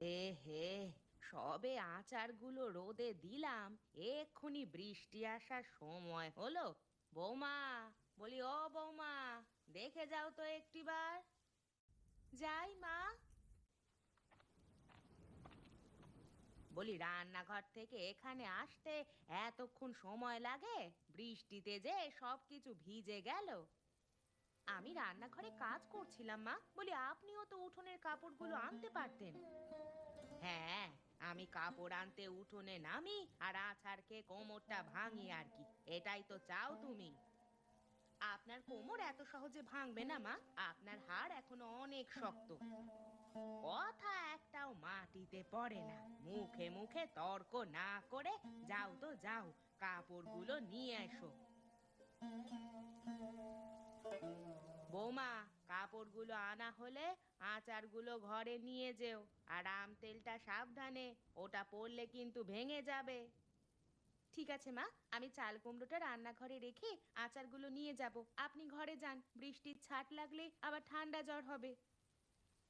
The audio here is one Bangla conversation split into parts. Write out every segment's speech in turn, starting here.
এ হে, সবে আচারগুলো রোদে দিলাম, এক্ষুনি বৃষ্টি আসার সময় হলো। বৌমা, বলি ও বৌমা, দেখে যাও তো একটিবার। যাই মা। বলি রান্নাঘর থেকে এখানে আসতে এতক্ষণ সময় লাগে? বৃষ্টিতে যে সবকিছু ভিজে গেল। আমি রান্নাঘরে কাজ করছিলাম মা, বলি আপনিও তো উঠোনের কাপড়গুলো আনতে পারতেন। হ্যাঁ, আমি কাপড় আনতে উঠোনে নামি আর আছাড়কে কোমরটা ভাঙি আর কি, এটাই তো চাও তুমি? আপনার কোমর এত সহজে ভাঙবে না মা, আপনার হাড় এখনো অনেক শক্ত। কথা একটাও মাটিতে পড়ে না। মুখে মুখে তর্ক না করে যাও তো যাও, কাপড়গুলো নিয়ে এসো। বৌমা, কাপড়গুলো আনা হলে আচারগুলো ঘরে নিয়ে যেও। আর আম তেলটা সাবধানে, ওটা পড়লে কিন্তু ভেঙে যাবে। ঠিক আছে মা, আমি চাল কুমড়োটা রান্নাঘরে রেখে আচারগুলো নিয়ে যাব। আপনি ঘরে যান, বৃষ্টির ছাট লাগলে আবার ঠান্ডা জ্বর হবে।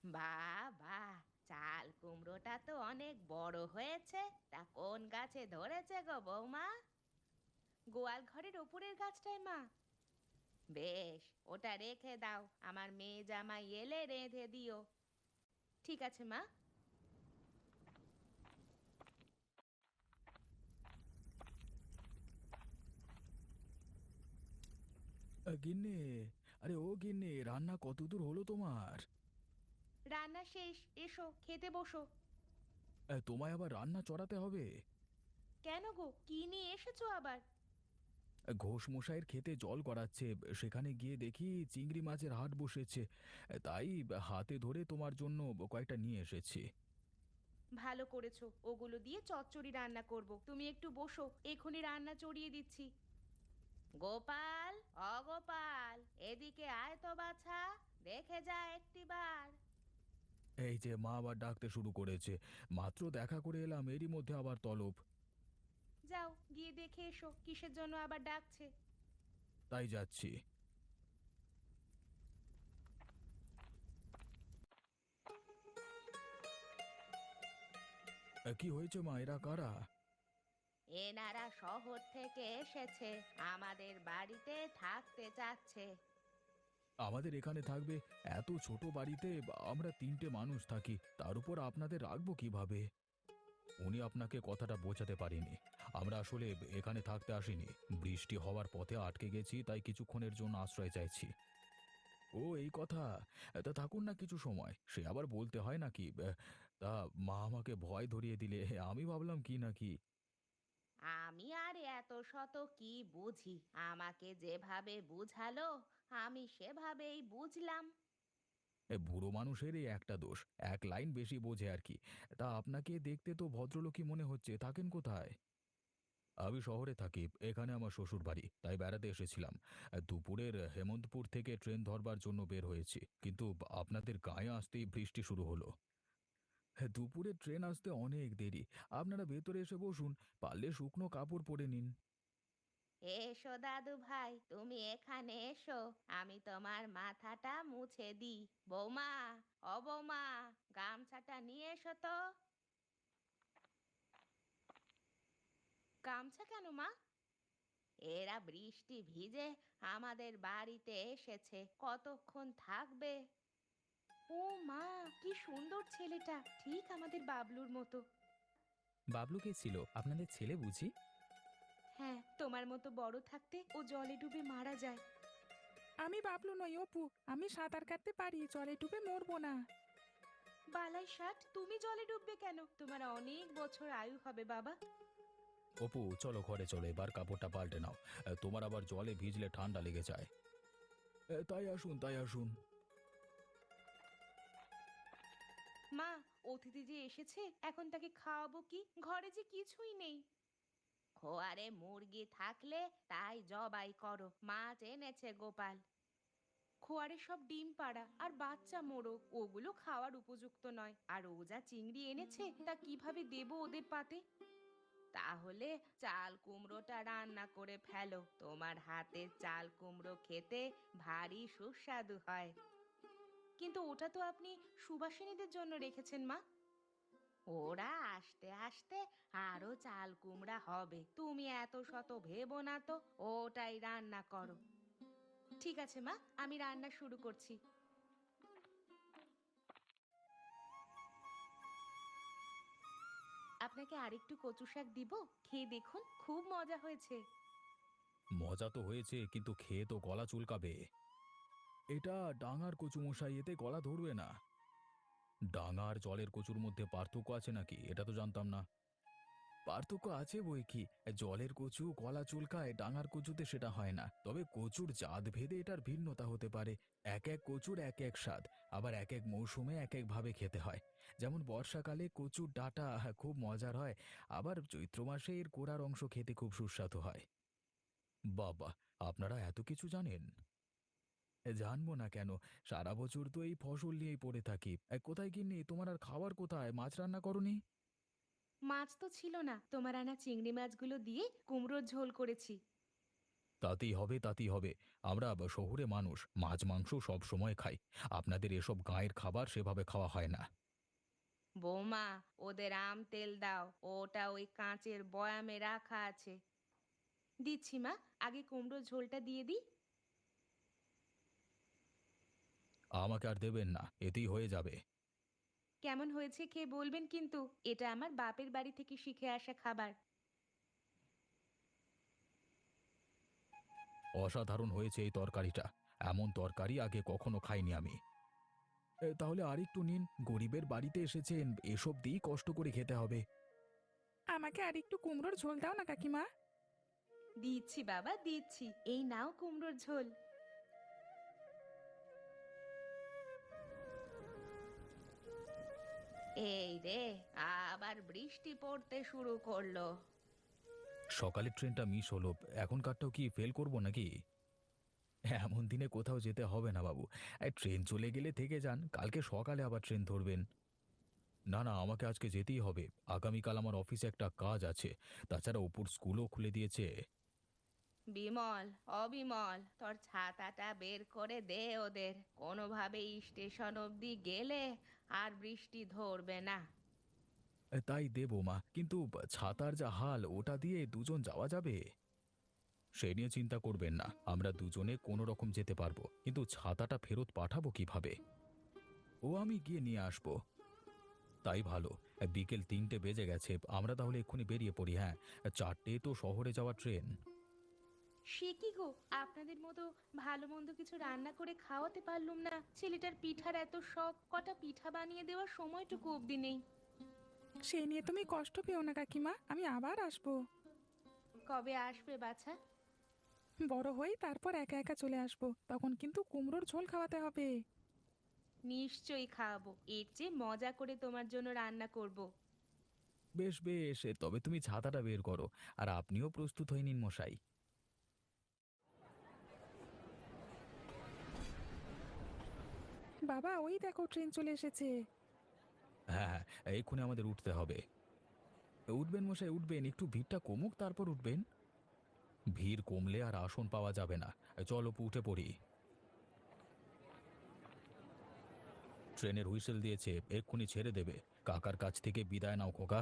বাহ বাহ, চাল কুমড়োটা তো অনেক বড় হয়েছে। তা কোন গাছে ধরেছে গো বৌমা? গোয়াল ঘরের ওপরের গাছটায় মা। বেশ, ওটা রেখে দাও, আমার মেয়ে জামাই এলে রেঁধে দিও। ঠিক আছে মা। গিন্নি, আরে ও গিন্নি, রান্না কতদূর হলো তোমার? রান্না শেষ, এসো খেতে বসো। তোমায় আবার রান্না চড়াতে হবে? কেন গো, কি নিয়ে এসেছো আবার? ঘোষ মশাইয়ের ক্ষেতে জল গড়াচ্ছে, সেখানে গিয়ে দেখি চিংড়ি মাছের হাট বসেছে, তাই হাতে ধরে তোমার জন্য কয়েকটা নিয়ে এসেছি। ভালো করেছো, ওগুলো দিয়ে চচ্চড়ি রান্না করব। তুমি একটু বসো, এখনই রান্না চড়িয়ে দিচ্ছি। গোপাল, অগোপাল, এদিকে আয় তো বাছা, দেখে যা একটিবার। এই যে মা আবার ডাকতে শুরু করেছে, মাত্র দেখা করে এলাম, এরই মধ্যে আবার তলব। যাও গিয়ে দেখে এসো কিসের জন্য আবার ডাকছে। তাই যাচ্ছি। কি হয়েছে মা, এরা কারা? এনারা শহর থেকে এসেছে, আমাদের বাড়িতে থাকতে চাচ্ছে। আমাদের এখানে থাকবে? এত ছোট বাড়িতে আমরা তিনটে মানুষ থাকি, তার উপর আপনাদের রাখবো কিভাবে? উনি আপনাকে কথাটা বোঝাতে পারিনি। আমরা আসলে এখানে থাকতে আসিনি, বৃষ্টি হওয়ার পথে আটকে গেছি, তাই কিছুক্ষণের জন্য আশ্রয় চাইছি। ও এই কথা। তা থাকুন না কিছু সময়, সে আবার বলতে হয় নাকি? তা মা আমাকে ভয় ধরিয়ে দিলে, আমি ভাবলাম কি না কি। আমি আর এত শত কি বুঝি, আমাকে যেভাবে বুঝালো আমি সেভাবেই বুঝলাম। বুড়ো মানুষের এই একটা দোষ, এক লাইন বেশি বোঝে আর কি। তা আপনাকে দেখতে তো ভদ্রলোকই মনে হচ্ছে, থাকেন কোথায়? আমি শহরে থাকি, এখানে আমার শ্বশুর বাড়ি, তাই বেড়াতে এসেছিলাম। দুপুরের হেমন্তপুর থেকে ট্রেন ধরবার জন্য বের হয়েছি, কিন্তু আপনাদের গায়ে আসতেই বৃষ্টি শুরু হলো। হ্যাঁ, দুপুরে ট্রেন আসতে অনেক দেরি। আপনারা ভেতরে এসে বসুন, পারলে শুকনো কাপড় পরে নিন। এসো দাদু ভাই, তুমি এখানে এসো, আমি তোমার মাথাটা মুছে দিই। বৌমা, ও বৌমা, গামছাটা নিয়ে এসো তো। গামছা কেন মা? এরা বৃষ্টি ভিজে আমাদের বাড়িতে এসেছে, কতক্ষণ থাকবে? ও মা, কি সুন্দর ছেলেটা, ঠিক আমাদের বাবলুর মতো। বাবলু কে ছিল? আপনাদের ছেলে বুঝি? হ্যাঁ, তোমার মতো বড় থাকতে ও জলে ডুবে মারা যায়। আমি বাবলু নই, অপু। আমি সাঁতার কাটতে পারি, জলে ডুবে মরবো না। বালাই ষাট, তুমি জলে ডুববে কেন? তোমার অনেক বছর আয়ু হবে বাবা। অপু চলো ঘরে চলো, এবার কাপড়টা পাল্টে নাও। তোমার আবার জলে ভিজলে ঠান্ডা লেগে যায়। তাই আসুন, তাই আসুন। মা, অতিথি যে এসেছে, এখন তাকে খাওয়াবো কি? ঘরে যে কিছুই নেই। খোয়ারে মুরগি থাকলে তাই জবাই করো, মাছ এনেছে গোপাল। খোয়ারে সব ডিম পাড়া আর বাচ্চা মোড়ক, ওগুলো খাওয়ার উপযুক্ত নয়। আর ও যা চিংড়ি এনেছে তা কিভাবে দেবো ওদের পাতে? তাহলে চাল কুমড়োটা রান্না করে ফেলো, তোমার হাতের চাল কুমড়ো খেতে ভারী সুস্বাদু হয়। কিন্তু ওটা তো আপনি সুবাসিনীদের জন্য রেখেছেন মা। ওরা আস্তে আস্তে আরো চাল কুমড়া হবে, তুমি এত শত ভেবো না তো, ওটাই রান্না করো। ঠিক আছে মা, আমি রান্না শুরু করছি। আপনাকে আরেকটু কচু শাক দিব, খেয়ে দেখুন, খুব মজা হয়েছে। মজা তো হয়েছে, কিন্তু খেয়ে তো গলা চুলকাবে। এটা ডাঙার কচু মশাই, এতে গলা ধরবে না। ডাঙা আর জলের কচুর মধ্যে পার্থক্য আছে নাকি? এটা তো জানতাম না। পার্থক্য আছে বই কি। জলের কচু গলা চুলকায়, ডাঙার কচুতে সেটা হয় না। তবে কচুর জাত ভেদে এটার ভিন্নতা হতে পারে। এক এক কচুর এক এক স্বাদ, আবার এক এক মৌসুমে এক এক ভাবে খেতে হয়। যেমন বর্ষাকালে কচুর ডাঁটা খুব মজার হয়, আবার চৈত্র মাসে এর কোড়ার অংশ খেতে খুব সুস্বাদু হয়। বাবা, আপনারা এত কিছু জানেন! জানবো না কেন? সারা বছর তো এই ফসল নিয়েই পড়ে থাকি। কোথায় গিন্নি, তোমার আর খাবার কোথায়? মাছ রান্না করনি? মাছ তো ছিল না, তোমার আনা চিংড়ি মাছগুলো দিয়ে কুমড়োর ঝোল করেছি। তাতেই হবে, তাতেই হবে। আমরা শহুরে মানুষ, মাছ মাংস সব সময় খাই। আপনাদের এসব গাঁয়ের খাবার সেভাবে খাওয়া হয় না। বৌমা, ওদের আম তেল দাও, ওটা ওই কাঁচের বয়ামে রাখা আছে। দিচ্ছি মা, আগে কুমড়োর ঝোলটা দিয়ে দিই। আমাকে আর দেবেন না, এতেই হয়ে যাবে। কেমন হয়েছে খেয়ে বলবেন কিন্তু, এটা আমার বাপের বাড়ি থেকে শিখে আসা খাবার। অসাধারণ হয়েছে এই তরকারিটা। এমন তরকারি আগে কখনো খাইনি আমি। তাহলে আরেকটু নিন, গরিবের বাড়িতে এসেছেন, এসব দিয়েই কষ্ট করে খেতে হবে। আমাকে আর একটু কুমড়োর ঝোল দাও না কাকিমা। দিচ্ছি বাবা, দিচ্ছি, এই নাও কুমড়োর ঝোল। এই রে, আবার বৃষ্টি পড়তে শুরু করলো। সকালের ট্রেনটা মিস হলো, এখনকারটাও কি ফেল করব নাকি? এমন দিনে কোথাও যেতে হবে না বাবু। ট্রেন চলে গেলে থেকে যান, কালকে সকালে আবার ট্রেন ধরবেন। না না, আমাকে আজকে যেতেই হবে। আগামীকাল আমার অফিসে একটা কাজ আছে। তাছাড়া অপুর স্কুলও খুলে দিয়েছে। বিমল, অবিমল, তোর ছাতাটা বের করে দে ওদের, কোনোভাবে স্টেশন অবধি গেলে আর বৃষ্টি ধরবে না। তাই দেবো মা, কিন্তু ছাতার যা হাল, ওটা দিয়ে দুজন যাওয়া যাবে? সে নিয়ে চিন্তা করবেন না, আমরা দুজনে কোনো রকম যেতে পারবো, কিন্তু ছাতাটা ফেরত পাঠাবো কিভাবে? ও আমি গিয়ে নিয়ে আসবো। তাই ভালো। বিকেল ৩টে বেজে গেছে, আমরা তাহলে এক্ষুনি বেরিয়ে পড়ি। হ্যাঁ, ৪টে তো শহরে যাওয়ার ট্রেন। সে কি গো, আপনাদের মতো ভালো মন্দ কিছু রান্না করে খাওয়াতে পারলুম না। ছেলেটার পিঠার এত শখ, কটা পিঠা বানিয়ে দেওয়ার সময়টুকু অবধি নেই। সেই নিয়ে তুমি কষ্ট পেও না কাকিমা, আমি আবার আসবো। কবে আসবে বাছা? বড় হই তারপর একা একা চলে আসবো, তখন কিন্তু কুমড়োর ঝোল খাওয়াতে হবে। নিশ্চয়ই খাওয়াবো, এর চেয়ে মজা করে তোমার জন্য রান্না করব। বেশ বেশ, তবে তুমি ছাতাটা বের করো, আর আপনিও প্রস্তুত হয়ে নিন মশাই। বাবা, ওই দেখো ট্রেন চলে এসেছে। হ্যাঁ হ্যাঁ, এক্ষুনি আমাদের উঠতে হবে। উঠবেন মশাই, উঠবেন, একটু ভিড়টা কমুক তারপর উঠবেন। ভিড় কমলে আর আসন পাওয়া যাবে না। চল অপু, উঠে পড়ি। ট্রেনের হুইসেল দিয়েছে, এক্ষুনি ছেড়ে দেবে। কাকার কাছ থেকে বিদায় নাও খোকা।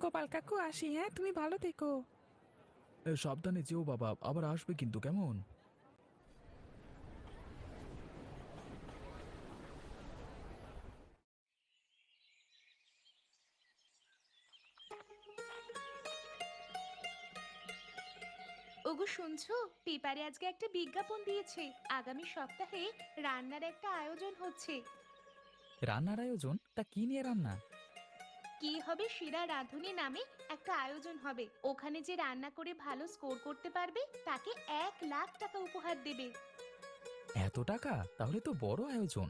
গোপাল কাকু, আসি হ্যাঁ, তুমি ভালো থেকো। সাবধানে যেও বাবা, আবার আসবে কিন্তু, কেমন? ওগো শুনছো, পেপারে আজকে একটা বিজ্ঞাপন দিয়েছে, আগামী সপ্তাহে রান্নার একটা আয়োজন হচ্ছে। রান্নার আয়োজন? তা কি নিয়ে রান্না? কি হবে, সেরা রাঁধুনি নামে একটা আয়োজন হবে। ওখানে যে রান্না করে ভালো স্কোর করতে পারবে তাকে 1,00,000 টাকা উপহার দেবে। এত টাকা? তাহলে তো বড় আয়োজন।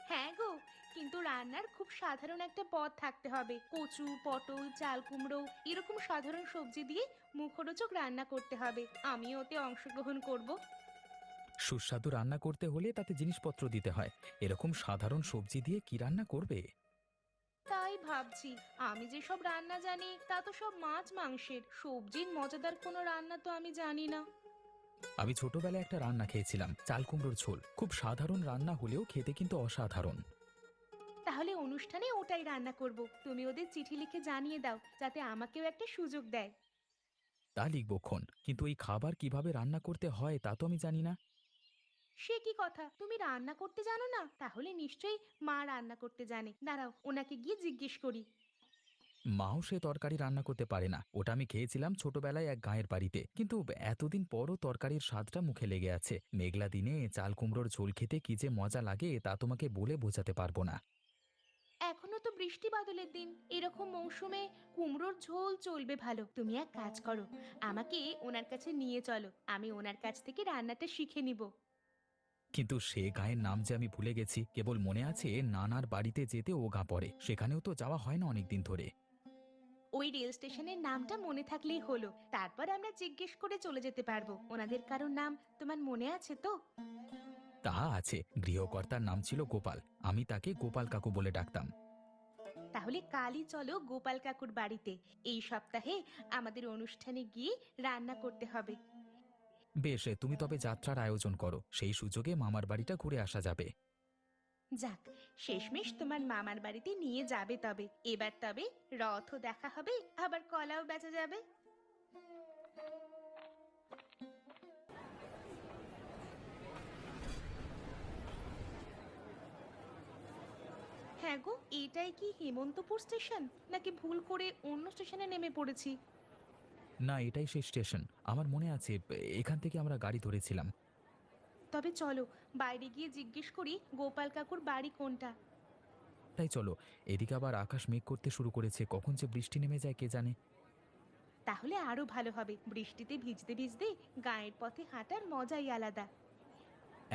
হ্যাঁ গো, কিন্তু রান্নার খুব সাধারণ একটা পদ থাকতে হবে। কচু, পটল, চাল কুমড়ো এরকম সাধারণ সবজি দিয়ে মুখরোচক রান্না করতে হবে। আমিও ওতে অংশগ্রহণ করব। সুস্বাদু রান্না করতে হলে তাতে জিনিসপত্র দিতে হয়। এরকম সাধারণ সবজি দিয়ে কি রান্না করবে? তাই ভাবছি, আমি যে সব রান্না জানি তা তো সব মাছ মাংসের, সবজির মজাদার কোনো রান্না তো আমি জানি না। আমি ছোটবেলায় একটা রান্না খেয়েছিলাম, চাল কুমড়োর ঝোল। খুব সাধারণ রান্না হলেও খেতে কিন্তু অসাধারণ। তাহলে অনুষ্ঠানে ওটাই রান্না করব। তুমি ওদের চিঠি লিখে জানিয়ে দাও যাতে আমাকেও একটা সুযোগ দেয়। তা লিখবক্ষণ, কিন্তু এই খাবার কিভাবে রান্না করতে হয় তা তো আমি জানি না। সে কি কথা, তুমি রান্না করতে জানো না? তাহলে নিশ্চয়ই মা রান্না করতে জানে। দাঁড়াও, ওনাকে গিয়ে জিজ্ঞেস করি। মাও সে তরকারি রান্না করতে পারে না। ওটা আমি খেয়েছিলাম ছোটবেলায় এক গাঁয়ের বাড়িতে, কিন্তু এতদিন পরও তরকারির স্বাদটা মুখে লেগে আছে। মেঘলা দিনে চাল কুমড়োর ঝোল খেতে কি যে মজা লাগে তা তোমাকে বলে বোঝাতে পারবো না। এখনো তো বৃষ্টি বাদলের দিন, এরকম মৌসুমে কুমড়োর ঝোল চলবে ভালো। তুমি এক কাজ করো, আমাকে ওনার কাছে নিয়ে চলো, আমি ওনার কাছ থেকে রান্নাটা শিখে নিব। কিন্তু সে গাঁয়ের নাম যে আমি ভুলে গেছি। কেবল মনে আছে নানার বাড়িতে যেতে ও গাঁ পড়ে, সেখানেও তো যাওয়া হয় না অনেকদিন ধরে। ওই রেল স্টেশনের নামটা মনে থাকলেই হলো, তারপর আমরা জিজ্ঞেস করে চলে যেতে পারবো। ওনাদের কারোর নাম তোমার মনে আছে তো? তা আছে, গৃহকর্তার নাম ছিল গোপাল। আমি তাকে গোপাল কাকু বলে ডাকতাম। তাহলে কালই চলো গোপাল কাকুর বাড়িতে। এই সপ্তাহে আমাদের অনুষ্ঠানে গিয়ে রান্না করতে হবে। বেশ, তুমি তবে যাত্রার আয়োজন করো, সেই সুযোগে মামার বাড়িটা ঘুরে আসা যাবে। যাক, শেষমেশ তোমার মামার বাড়িতে নিয়ে যাবে তবে। এবার তবে রথও দেখা হবে, আবার কলাও বেচা যাবে। হ্যাঁ গো, এটাই কি হেমন্তপুর স্টেশন, নাকি ভুল করে অন্য স্টেশনে নেমে পড়েছি? না, এটাই সেই স্টেশন। আমার মনে আছে এখান থেকে আমরা গাড়ি ধরেছিলাম। তবে চলো বাইরে গিয়ে জিজ্ঞেস করি গোপাল কাকুর বাড়ি কোনটা। তাই চলো। এদিকে আবার আকাশ মেঘ করতে শুরু করেছে, কখন যে বৃষ্টি নেমে যায় কে জানে। তাহলে আরো ভালো হবে, বৃষ্টিতে ভিজতে ভিজতে গায়ের পথে হাঁটার মজাই আলাদা।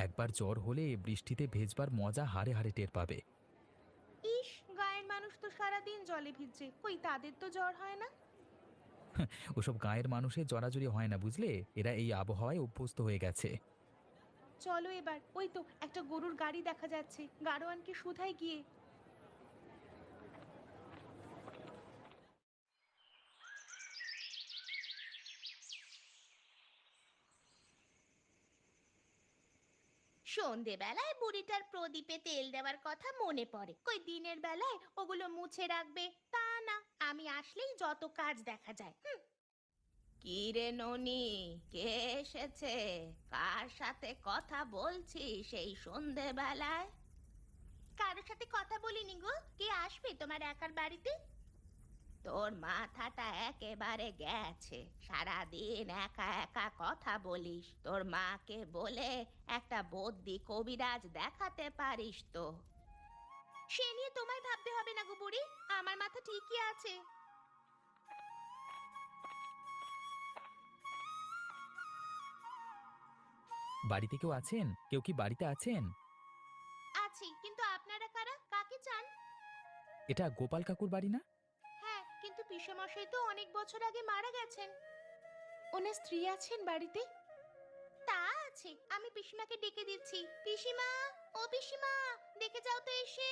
একবার জ্বর হলে বৃষ্টিতে ভেজবার মজা হাড়ে হাড়ে টের পাবে। ইস, গায়ের মানুষ তো সারাদিন জলে ভিজছে, কই তাদের তো জ্বর হয় না? ওসব গায়ের মানুষের জড়াজড়ি হয় না বুঝলে, এরা এই আবহাওয়ায় অভ্যস্ত হয়ে গেছে। চলো এবার, ওই তো একটা গরুর গাড়ি দেখা যাচ্ছে, গাড়োয়ানকে শুধাই গিয়ে। সন্ধেবেলায় বুড়িটার প্রদীপে তেল দেওয়ার কথা মনে পড়ে, কই দিনের বেলায় ওগুলো মুছে রাখবে তা না, আমি আসলেই যত কাজ দেখা যায়। কি রে ননি, কে এসেছে? কার সাথে কথা বলছিস সেই সন্ধেবেলায়? কারোর সাথে কথা বলিনি গো, কে আসবে তোমার একার বাড়িতে? তোর মাথাটা একেবারে গেছে, সারাদিন একা একা কথা বলিস। তোর মাকে বলে একটা বদ্যি কবিরাজ দেখাতে পারিস তো। সে নিয়ে তোমায় ভাবতে হবে না গো বুড়ি, আমার মাথা ঠিকই আছে। বাড়িতে কেউ আছেন? কেউ কি বাড়িতে আছেন? আছি, কিন্তু আপনারা কারা, কাকে চান? এটা গোপাল কাকুর বাড়ি না? হ্যাঁ, কিন্তু পিসেমশাই তো অনেক বছর আগে মারা গেছেন। ওনার স্ত্রী আছেন বাড়িতে? তা আছে, আমি পিসিমাকে ডেকে দিচ্ছি। পিসিমা, ও পিসিমা, দেখে যাও তো এসে।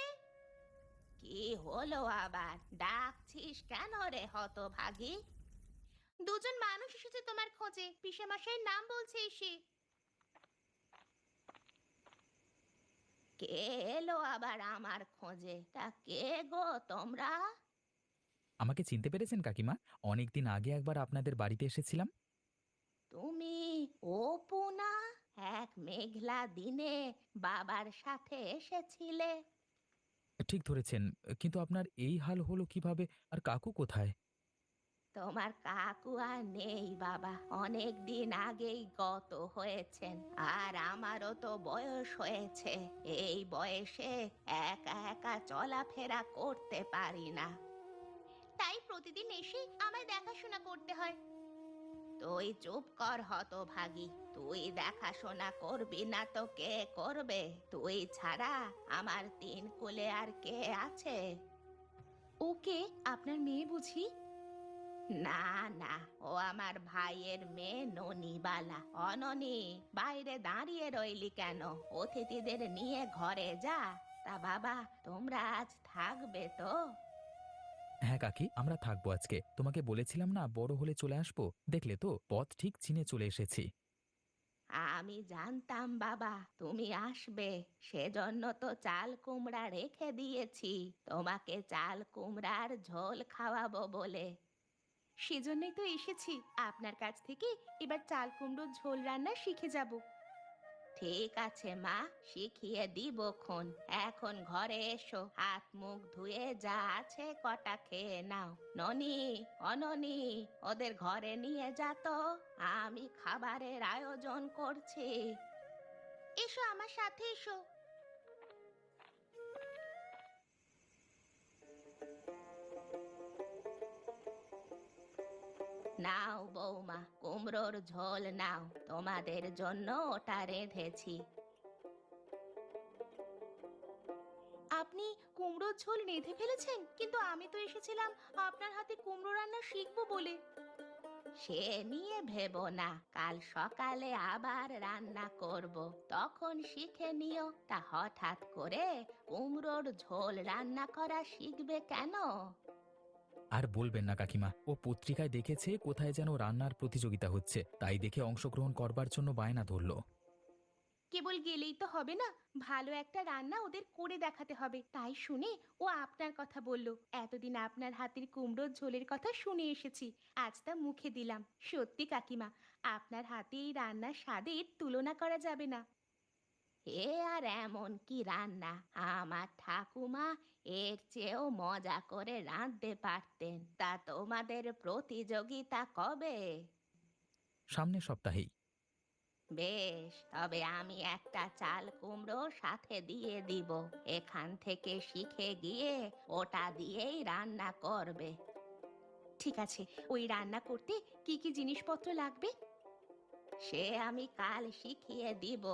কি হলো আবার, ডাকছিস কেন রে হতভাগী? দুজন মানুষ এসেছে তোমার খোঁজে, পিসেমশাইয়ের নাম বলছে এসে। কে এলো আবার আমার খোঁজে? তা কে গো তোমরা? আমাকে চিনতে পেরেছেন কাকিমা? অনেকদিন আগে একবার আপনাদের বাড়িতে এসেছিলাম। তুমি অপু না? এক মেঘলা দিনে বাবার সাথে এসেছিলে। ঠিক ধরেছেন, কিন্তু আপনার এই হাল হলো কিভাবে? আর কাকু কোথায়? তোমার কাকু আর নেই বাবা, অনেক দিন আগেই গত হয়েছেন। আর আমারও তো বয়স হয়েছে, এই বয়সে একা একা চলাফেরা করতে পারি না, তাই প্রতিদিন এসে আমায় দেখাশোনা করতে হয়। তুই চুপ কর হতভাগী, তুই দেখাশোনা করবি না তো কে করবে? তুই ছাড়া আমার তিন কুলে আর কে আছে? ওকে, আপনার মেয়ে বুঝি? না না, ও আমার ভাইয়ের মেয়ে ননিবালা। অননি, বাইরে দাঁড়িয়ে রইলি কেন? অতিথিদের নিয়ে ঘরে যা। তা বাবা, তোমরা আজ থাকবে তো? হ্যাঁ কাকি, আমরা থাকবো আজকে। তোমাকে বলেছিলাম না বড় হলে চলে আসবো, দেখলে তো পথ ঠিক চিনে চলে এসেছি। আমি জানতাম বাবা তুমি আসবে, সেজন্য তো চাল কুমড়া রেখে দিয়েছি তোমাকে চাল কুমড়ার ঝোল খাওয়াবো বলে। সেজন্যই তো এসেছি আপনার কাছ থেকে, এবার চাল কুমড়োর ঝোল রান্না শিখে যাব। ঠিক আছে মা, শিখিয়ে দিবক্ষণ। এখন ঘরে এসো, হাত মুখ ধুয়ে যা আছে কটা খেয়ে নাও। ননি, অননি, ওদের ঘরে নিয়ে যা তো, আমি খাবারের আয়োজন করছি। এসো আমার সাথে এসো। নাও বৌমা, কুমড়োর ঝোল নাও, তোমাদের জন্য ওটা রেঁধেছি। আপনি কুমড়োর ঝোল রেঁধে ফেলেছেন, কিন্তু আমি তো এসেছিলাম আপনার হাতে কুমড়ো রান্না শিখবো বলে। সে নিয়ে ভেবো না, কাল সকালে আবার রান্না করব, তখন শিখে নিও। তা হঠাৎ করে কুমড়োর ঝোল রান্না করা শিখবে কেন? আর বলবেন না কাকিমা, ও পত্রিকায় দেখেছে কোথায় যেন রান্নার প্রতিযোগিতা হচ্ছে, তাই দেখে অংশগ্রহণ করবার জন্য বায়না ধরলো। কেবল গেলেই তো হবে না, ভালো একটা রান্না ওদের করে দেখাতে হবে। তাই শুনে ও আপনার কথা বলল। এতদিন আপনার হাতের কুমড়োর ঝোলের কথা শুনে এসেছি, আজ তা মুখে দিলাম। সত্যি কাকিমা, আপনার হাতে এই রান্নার স্বাদের তুলনা করা যাবে না। এ আর এমন কি রান্না, আমার ঠাকুমা এর চেয়েও মজা করে রাঁধতে পারতেন। তা তোমাদের প্রতিযোগিতা কবে? সামনের সপ্তাহেই। বেশ, তবে আমি একটা চাল কুমড়ো সাথে দিয়ে দিব। এখান থেকে শিখে গিয়ে ওটা দিয়েই রান্না করবে। ঠিক আছে, ওই রান্না করতে কি কি জিনিসপত্র লাগবে সে আমি কাল শিখিয়ে দিব।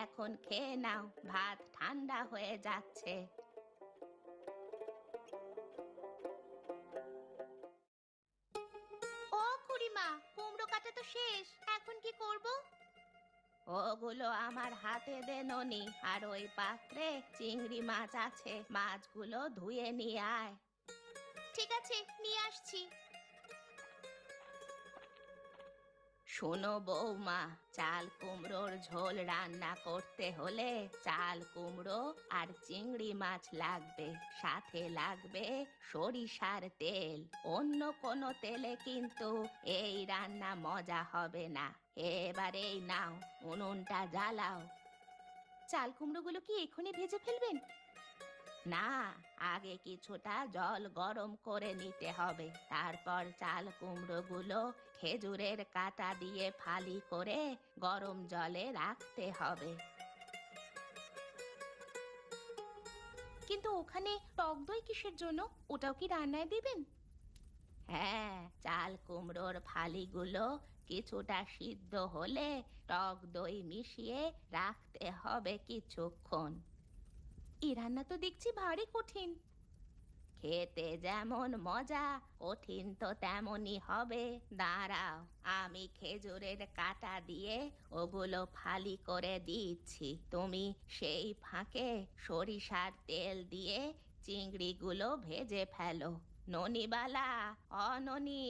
এখন খেয়ে নাও, ভাত ঠান্ডা হয়ে যাচ্ছে। ও খুড়িমা, কুমড়ো কাটা তো শেষ, এখন কি করব? ওগুলো আমার হাতে দে ননি, আর ওই পাত্রে চিংড়ি মাছ আছে, মাছগুলো ধুয়ে নিয়ে আয়। ঠিক আছে, নিয়ে আসছি। শোনো বৌমা, চাল কুমড়োর ঝোল রান্না করতে হলে চাল কুমড়ো আর চিংড়ি মাছ লাগবে, সাথে লাগবে সরিষার তেল। অন্য কোনো তেলে কিন্তু এই রান্না মজা হবে না। এবারে এই নাও, উনুনটা জ্বালাও। চাল কুমড়োগুলো কি এখনই ভেজে ফেলবেন? না, আগে কিছুটা জল গরম করে নিতে হবে, তারপর চাল কুমড়োগুলো খেজুরের কাঁটা দিয়ে ফালি করে গরম জলে রাখতে হবে। কিন্তু ওখানে টক দই কিসের জন্য? ওটাও কি রান্নায় দিবেন? হ্যাঁ, চাল কুমড়োর ফালিগুলো কিছুটা সিদ্ধ হলে টক দই মিশিয়ে রাখতে হবে কিছুক্ষণ। এই রান্না তো দেখছি ভারী কঠিন। খেতে যেমন মজা, কঠিন তো তেমনই হবে। দাঁড়াও, আমি খেজুরের কাঁটা দিয়ে ওগুলো ফালি করে দিচ্ছি, তুমি সেই ফাঁকে সরিষার তেল দিয়ে চিংড়িগুলো ভেজে ফেলো। ননিবালা, অননি,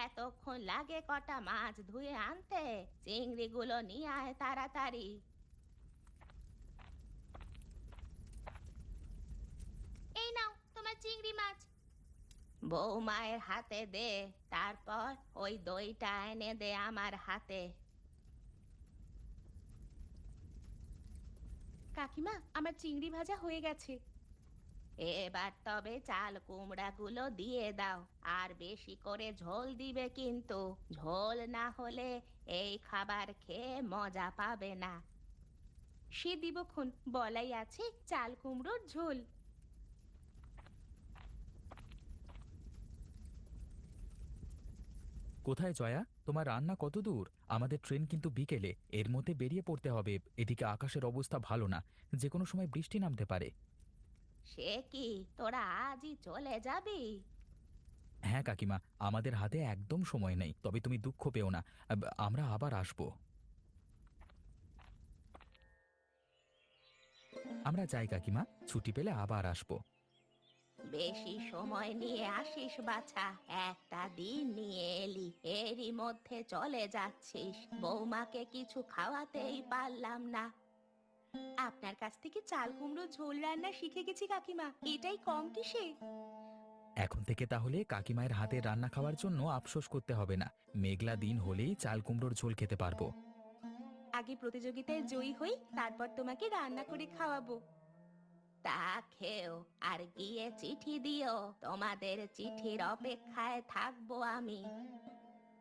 এতক্ষণ লাগে কটা মাছ ধুয়ে আনতে? চিংড়িগুলো নিয়ে আয় তাড়াতাড়ি। এই নাও তোমার চিংড়ি মাছ। বৌমায়ের হাতে দে, তারপর ওই দইটা এনে দে আমার হাতে। কাকিমা, আমার চিংড়ি ভাজা হয়ে গেছে। এবার তবে চাল কুমড়াগুলো দিয়ে দাও, আর বেশি করে ঝোল দিবে কিন্তু। ঝোল না হলে এই খাবার খেয়ে মজা পাবে না। সে দিবক্ষণ, বলাই আছে চাল কুমড়োর ঝোল। কোথায় জয়া, তোমার রান্না কত দূর? আমাদের ট্রেন কিন্তু বিকেলে, এর মধ্যে বেরিয়ে পড়তে হবে। এদিকে আকাশের অবস্থা ভালো না, যে কোনো সময় বৃষ্টি নামতে পারে। সে কি, তোরা আজই চলে যাবি? হ্যাঁ কাকিমা, আমাদের হাতে একদম সময় নেই, তবে তুমি দুঃখ পেও না, আমরা আবার আসবো। আমরা যাই কাকিমা, ছুটি পেলে আবার আসবো। বেশি সময় নিয়ে আসিস বাছা, একটা দিন নিয়ে এলি, এরই মধ্যে চলে যাচ্ছিস, বৌমাকে কিছু খাওয়াতেই পারলাম না। আপনার কাছ থেকে চাল কুমড়ো ঝোল রান্না শিখে গেছি কাকিমা, এটাই কম কিসে? এখন থেকে তাহলে কাকিমায়ের হাতের রান্না খাওয়ার জন্য আফসোস করতে হবে না। মেঘলা দিন হলেই চাল কুমড়োর ঝোল খেতে পারবো। আগে প্রতিযোগিতায় জয়ী হই, তারপর তোমাকে রান্না করে খাওয়াবো। তা খেও, আর গিয়ে চিঠি দিও, তোমাদের চিঠির অপেক্ষায় থাকবো আমি।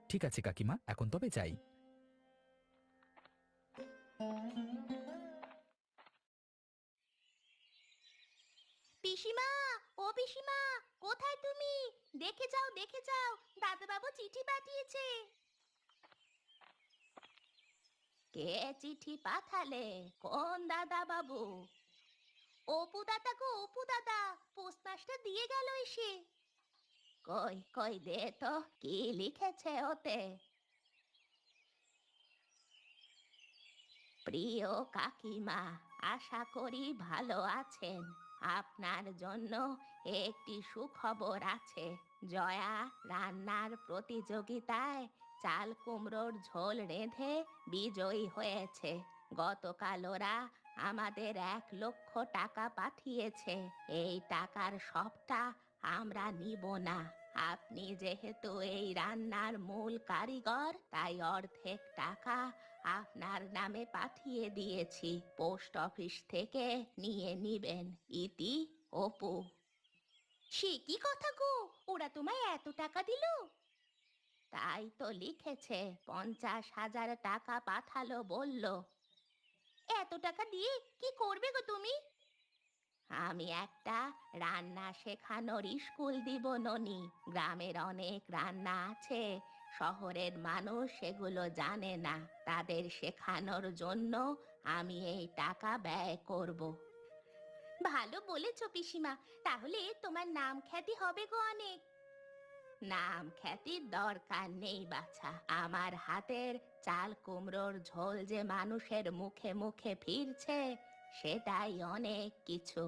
ঠিক আছে কাকিমা, এখন তবে যাই। পিসিমা, ও পিসিমা, কোথায় তুমি? দেখে যাও, দেখে যাও, দাদাবাবু চিঠি পাঠিয়েছে। কে চিঠি পাঠালে? কোন দাদা বাবু? অপু দাদা গো, অপু দাদা, পোস্টমাস্টার দিয়ে গেল এসে। কই কই দে তো, কি লিখেছে ওতে? প্রিয় কাকিমা, আশা করি ভালো আছেন। আপনার জন্য একটি সুখবর আছে। জয়া রান্নার প্রতিযোগিতায় চাল কুমড়োর ঝোল রেঁধে বিজয়ী হয়েছে। গতকাল ওরা আমাদের 1,00,000 টাকা পাঠিয়েছে। এই টাকার সবটা আমরা নিব না। আপনি যেহেতু এই রান্নার মূল কারিগর, তাই অর্ধেক টাকা আপনার নামে পাঠিয়ে দিয়েছি। পোস্ট অফিস থেকে নিয়ে নিবেন। ইতি, অপু। সে কি কথা গো, ওরা তোমায় এত টাকা দিল? তাই তো লিখেছে, 50,000 টাকা পাঠালো বলল। এত টাকা দিয়ে কি করবে গো তুমি? আমি একটা রান্না শেখানোর স্কুল দিব ননি। গ্রামের অনেক রান্না আছে, শহরের মানুষ সেগুলো জানে না, তাদের শেখানোর জন্য আমি এই টাকা ব্যয় করব। ভালো বলেছো পিসিমা, তাহলে তোমার নাম খ্যাতি হবে গো অনেক। নাম খ্যাতির দরকার নেই বাছা, আমার হাতের চাল কুমড়োর ঝোল যে মানুষের মুখে মুখে ফিরছে, সেটাই অনেক কিছু।